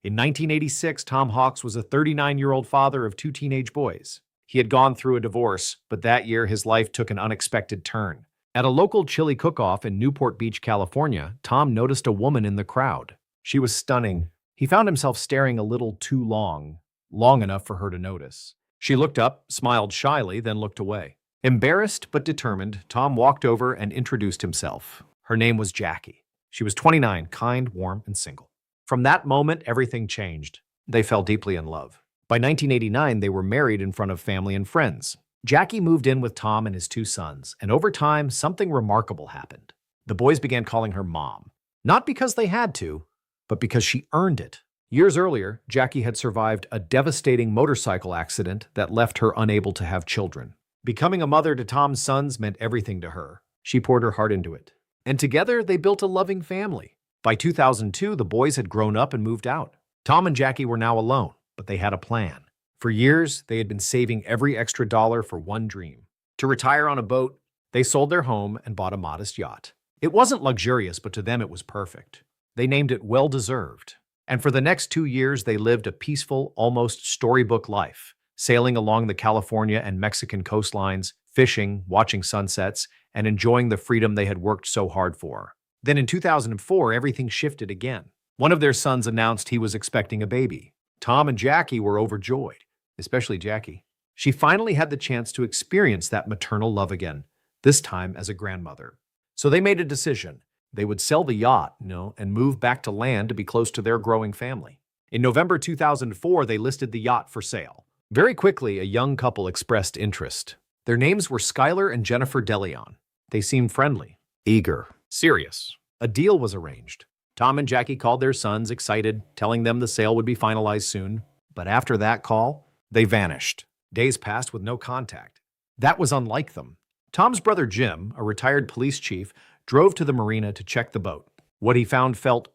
In 1986, Tom Hawks was a 39-year-old father of two teenage boys. He had gone through a divorce, but that year his life took an unexpected turn. At a local chili cook-off in Newport Beach, California, Tom noticed a woman in the crowd. She was stunning. He found himself staring a little too long enough for her to notice. She looked up, smiled shyly, then looked away. Embarrassed but determined, Tom walked over and introduced himself. Her name was Jackie. She was 29, kind, warm, and single. From that moment, everything changed. They fell deeply in love. By 1989, they were married in front of family and friends. Jackie moved in with Tom and his two sons, and over time, something remarkable happened. The boys began calling her Mom. Not because they had to, but because she earned it. Years earlier, Jackie had survived a devastating motorcycle accident that left her unable to have children. Becoming a mother to Tom's sons meant everything to her. She poured her heart into it. And together, they built a loving family. By 2002, the boys had grown up and moved out. Tom and Jackie were now alone, but they had a plan. For years, they had been saving every extra dollar for one dream. To retire on a boat, they sold their home and bought a modest yacht. It wasn't luxurious, but to them it was perfect. They named it Well-Deserved. And for the next 2 years, they lived a peaceful, almost storybook life, sailing along the California and Mexican coastlines, fishing, watching sunsets, and enjoying the freedom they had worked so hard for. Then in 2004, everything shifted again. One of their sons announced he was expecting a baby. Tom and Jackie were overjoyed, especially Jackie. She finally had the chance to experience that maternal love again, this time as a grandmother. So they made a decision. They would sell the yacht, and move back to land to be close to their growing family. In November 2004, they listed the yacht for sale. Very quickly, a young couple expressed interest. Their names were Skylar and Jennifer deleon. They seemed friendly, eager, serious. A deal was arranged. Tom and Jackie called their sons, excited, telling them the sale would be finalized soon. But after that call, they vanished. Days passed with no contact. That was unlike them. Tom's brother Jim, a retired police chief, drove to the marina to check the boat. What he found felt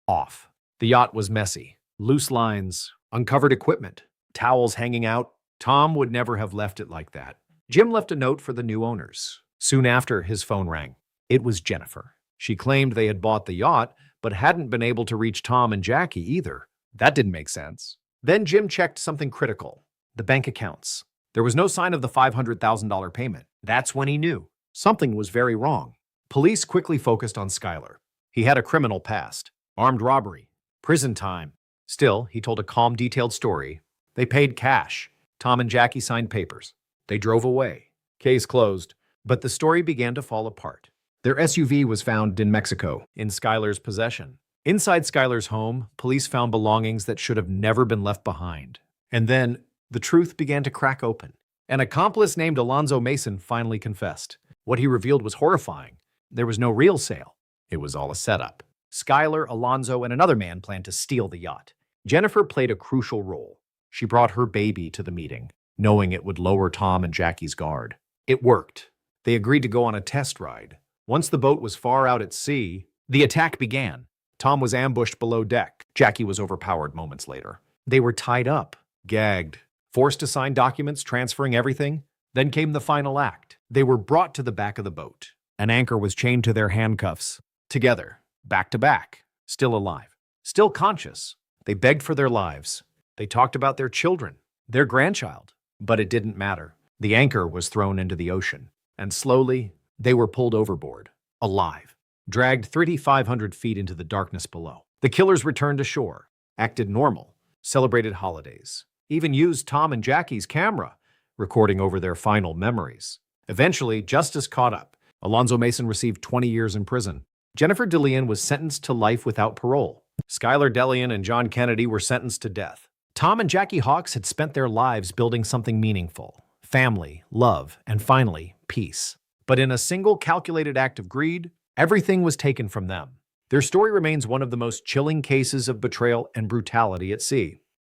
off. The yacht was messy. Loose lines, uncovered equipment, towels hanging out. Tom would never have left it like that. Jim left a note for the new owners. Soon after, his phone rang. It was Jennifer. She claimed they had bought the yacht, but hadn't been able to reach Tom and Jackie either. That didn't make sense. Then Jim checked something critical: the bank accounts. There was no sign of the $500,000 payment. That's when he knew something was very wrong. Police quickly focused on Skylar. He had a criminal past, armed robbery, prison time. Still, he told a calm, detailed story. They paid cash. Tom and Jackie signed papers. They drove away. Case closed. But the story began to fall apart. Their SUV was found in Mexico, in Skylar's possession. Inside Skylar's home, police found belongings that should have never been left behind. And then, the truth began to crack open. An accomplice named Alonzo Mason finally confessed. What he revealed was horrifying. There was no real sale. It was all a setup. Skylar, Alonzo, and another man planned to steal the yacht. Jennifer played a crucial role. She brought her baby to the meeting, knowing it would lower Tom and Jackie's guard. It worked. They agreed to go on a test ride. Once the boat was far out at sea, the attack began. Tom was ambushed below deck. Jackie was overpowered moments later. They were tied up, gagged, forced to sign documents transferring everything. Then came the final act. They were brought to the back of the boat. An anchor was chained to their handcuffs. Together, back to back, still alive, still conscious. They begged for their lives. They talked about their children, their grandchild. But it didn't matter. The anchor was thrown into the ocean. And slowly, they were pulled overboard, alive, dragged 3,500 feet into the darkness below. The killers returned to shore, acted normal, celebrated holidays, even used Tom and Jackie's camera, recording over their final memories. Eventually, justice caught up. Alonzo Mason received 20 years in prison. Jennifer deleon was sentenced to life without parole. Skylar deleon and John Kennedy were sentenced to death. Tom and Jackie Hawks had spent their lives building something meaningful: family, love, and finally, peace. But in a single calculated act of greed, everything was taken from them. Their story remains one of the most chilling cases of betrayal and brutality at sea.